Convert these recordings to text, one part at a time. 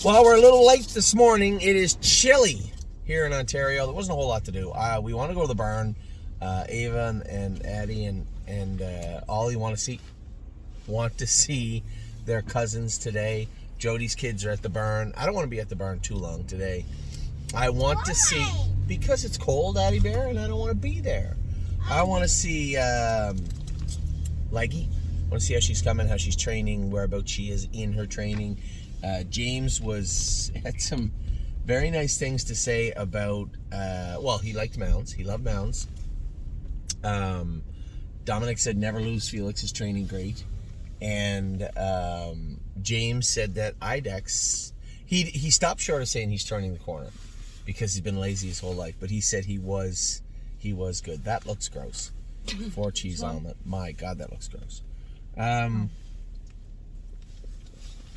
Well, we're a little late this morning. It is chilly here in Ontario. There wasn't a whole lot to do. We want to go to the barn. Ava and Addie and Ollie want to see their cousins today. Jody's kids are at the barn. I don't want to be at the barn too long today. I want to see, because it's cold, Addie Bear, and I don't want to be there. I want to see Leggy. I want to see how she's coming, how she's training, whereabouts she is in her training. James had some very nice things to say about, he liked mounds. He loved mounds. Dominic said never lose, Felix is training great. And James said that IDEX, he stopped short of saying he's turning the corner because he's been lazy his whole life, but he said he was good. That looks gross. 4 cheese omelet. My God, that looks gross.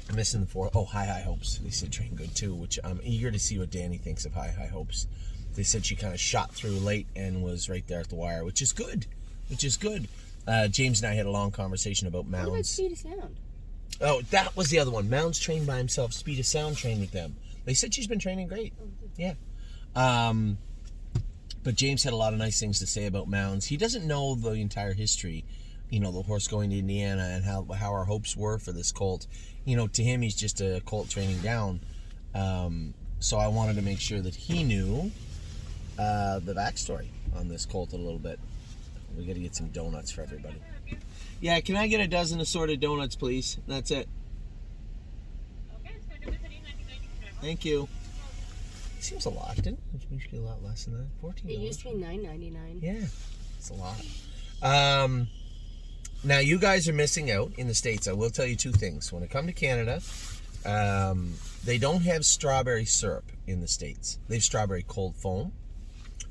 I'm missing the 4. Oh, High Hopes. They said train good too, which I'm eager to see what Danny thinks of High Hopes. They said she kind of shot through late and was right there at the wire, which is good. James and I had a long conversation about mounds. What about Speed of Sound? Oh, that was the other one. Mounds trained by himself. Speed of Sound trained with them. They said she's been training great. Yeah. But James had a lot of nice things to say about mounds. He doesn't know the entire history, the horse going to Indiana and how our hopes were for this colt. To him, he's just a colt training down. So I wanted to make sure that he knew the backstory on this colt a little bit. We got to get some donuts for everybody. Yeah, can I get a dozen assorted donuts, please? That's it. Okay, it's going to be $13.99. Thank you. Seems a lot, didn't it? It used to be a lot less than that. $14. It used to be $9.99. Yeah, it's a lot. Now, you guys are missing out in the States. I will tell you 2 things. When it comes to Canada, they don't have strawberry syrup in the States. They have strawberry cold foam,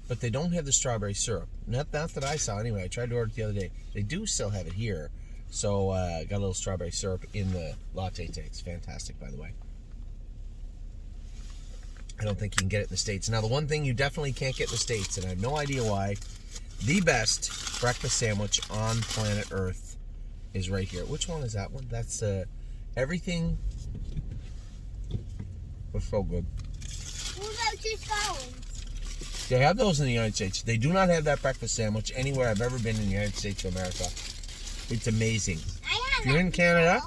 but they don't have the strawberry syrup. Not that I saw anyway. I tried to order it the other day. They do still have it here. So got a little strawberry syrup in the latte today. It's fantastic, by the way. I don't think you can get it in the States. Now, the one thing you definitely can't get in the States, and I have no idea why, the best breakfast sandwich on planet Earth is right here. Which one is that one? That's everything. It's so good. What about cheese scones? They have those in the United States. They do not have that breakfast sandwich anywhere I've ever been in the United States of America. It's amazing. If you're in Canada,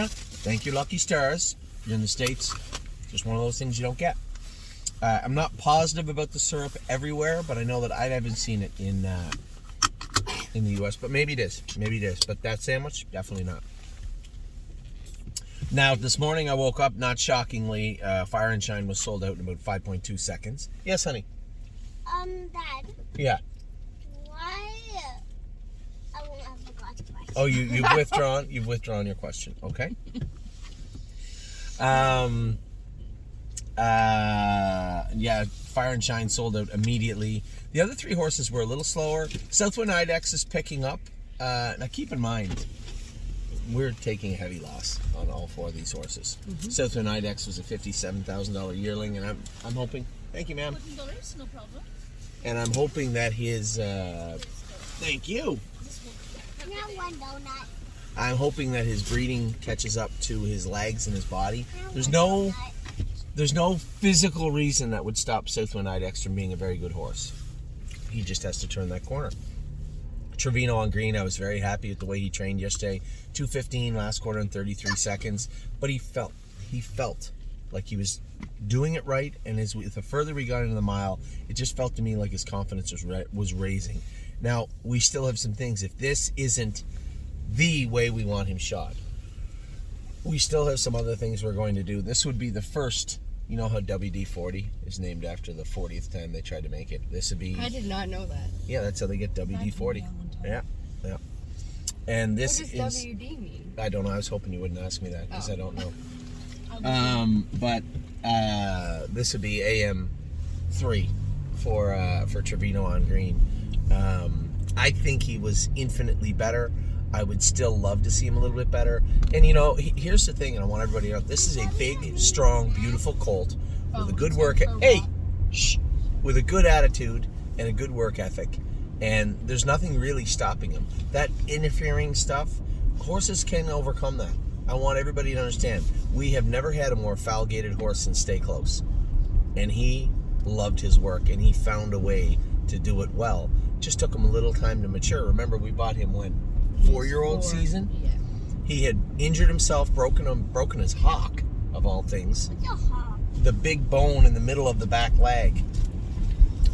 thank you, Lucky Stars. If you're in the States, just one of those things you don't get. I'm not positive about the syrup everywhere, but I know that I haven't seen it in the U.S. But maybe it is. But that sandwich, definitely not. Now, this morning I woke up, not shockingly, Fire and Shine was sold out in about 5.2 seconds. Yes, honey? Dad, Yeah. why? I forgot the question. Oh, you've withdrawn your question. Okay. Yeah, Fire and Shine sold out immediately. The other 3 horses were a little slower. Southwind IDEX is picking up. Now, keep in mind, we're taking a heavy loss on all 4 of these horses. Mm-hmm. Southwind IDEX was a $57,000 yearling, and I'm hoping. Thank you, ma'am. $14, no problem. And I'm hoping that his. Thank you. Now 1 donut. I'm hoping that his breeding catches up to his legs and his body. There's no physical reason that would stop Southwind IDEX from being a very good horse. He just has to turn that corner. Trevino on green, I was very happy with the way he trained yesterday. 2:15 last quarter in 33 seconds. But he felt like he was doing it right. And the further we got into the mile, it just felt to me like his confidence was raising. Now, we still have some things. If this isn't the way we want him shot, we still have some other things we're going to do. This would be the first. You know how WD-40 is named after the 40th time they tried to make it? This would be... I did not know that. Yeah, that's how they get WD-40. Yeah. And this what does WD mean? I don't know. I was hoping you wouldn't ask me that because I don't know. But this would be AM3 for Trevino on green. I think he was infinitely better. I would still love to see him a little bit better. And, here's the thing, and I want everybody to know, this is a big, strong, beautiful colt with a good work... with a good attitude and a good work ethic. And there's nothing really stopping him. That interfering stuff, horses can overcome that. I want everybody to understand, we have never had a more foul-gated horse than Stay Close. And he loved his work, and he found a way to do it well. Just took him a little time to mature. Remember, we bought him when? 4-year-old season? Yeah. He had injured himself, broken his hock, of all things. What's a hawk? The big bone in the middle of the back leg.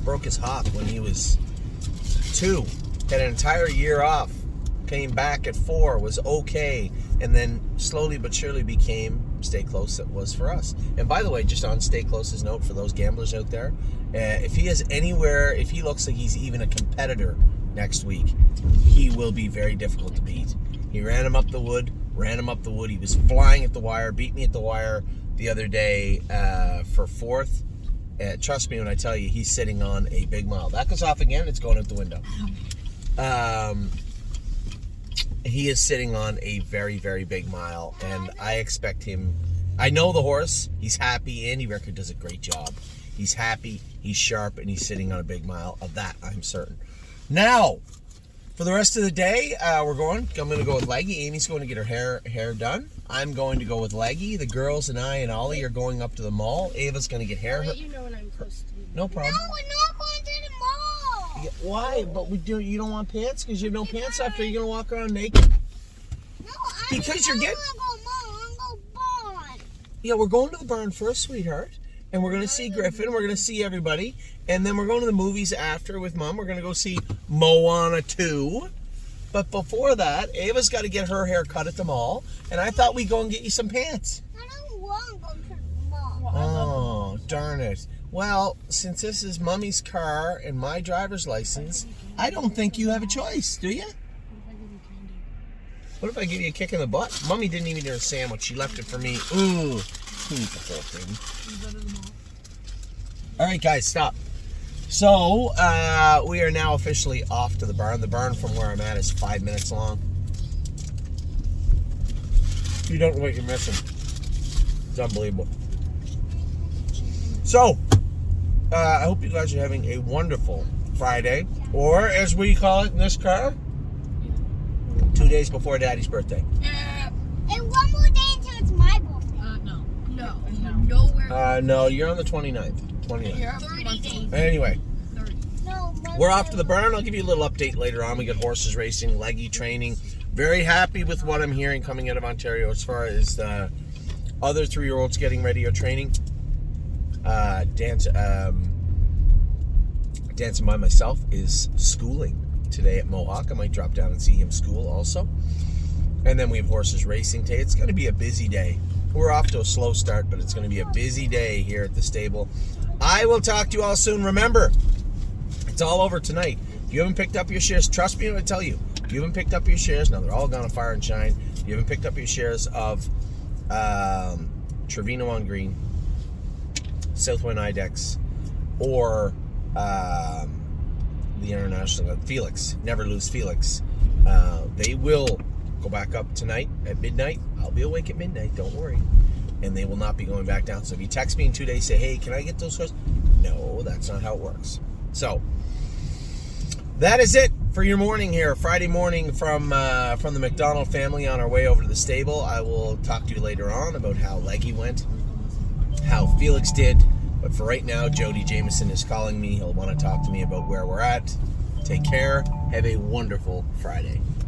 Broke his hock when he was 2. Had an entire year off. Came back at 4, was okay, and then slowly but surely became Stay Close. That was for us. And by the way, just on Stay Close's note, for those gamblers out there, if he is anywhere, if he looks like he's even a competitor next week, he will be very difficult to beat. He ran him up the wood. He was flying at the wire, beat me at the wire the other day for 4th. Trust me when I tell you, he's sitting on a big mile. That goes off again, it's going out the window. He is sitting on a very, very big mile, and I expect him. I know the horse. He's happy. Andy Record does a great job. He's happy, he's sharp, and he's sitting on a big mile. Of that, I'm certain. Now, for the rest of the day, I'm going to go with Leggy. Amy's going to get her hair done. I'm going to go with Leggy. The girls and I and Ollie are going up to the mall. Ava's going to get hair. I'll let you know when I'm close to No No, problem. we're not going to the mall. Yeah, why? But you don't want pants because you have no pants after you're going to walk around naked? No, Because you're getting... I want to go mall. I want to go barn. Yeah, we're going to the barn first, sweetheart. And we're going to see Griffin. We're going to see everybody. And then we're going to the movies after with Mom. We're going to go see Moana 2. But before that, Ava's got to get her hair cut at the mall. And I thought we'd go and get you some pants. I don't want to go to the mall. Oh, darn it. Well, since this is Mummy's car and my driver's license, I don't think you have a choice, do you? What if I give you a kick in the butt? Mummy didn't even eat her sandwich. She left it for me. Ooh, eat the whole thing. All right, guys, stop. So, we are now officially off to the barn. The barn from where I'm at is 5 minutes long. You don't know what you're missing. It's unbelievable. So, I hope you guys are having a wonderful Friday, or as we call it in this car, 2 days before Daddy's birthday. And one more day until it's my birthday. No. Nowhere. No, you're on the 29th. 29th. You're 30 days. Anyway, No, we're off to the barn. I'll give you a little update later on. We got horses racing, Leggy training. Very happy with what I'm hearing coming out of Ontario as far as the other 3-year-olds getting ready or training. Dancing by myself is schooling today at Mohawk. I might drop down and see him school also. And then we have horses racing today. It's going to be a busy day. We're off to a slow start, but it's going to be a busy day here at the stable. I will talk to you all soon. Remember, it's all over tonight. If you haven't picked up your shares, trust me when I tell you, if you haven't picked up your shares, now they're all gone to fire and shine. If you haven't picked up your shares of Trevino on Green, Southwind IDEX, or the International Felix, Never Lose Felix, they will go back up tonight at midnight. I'll be awake at midnight, don't worry. And they will not be going back down. So if you text me in 2 days, say, hey, can I get those horses? No, that's not how it works. So that is it for your morning here, Friday morning from the McDonald family on our way over to the stable. I will talk to you later on about how Leggy went, how Felix did. But for right now, Jody Jameson is calling me. He'll want to talk to me about where we're at. Take care. Have a wonderful Friday.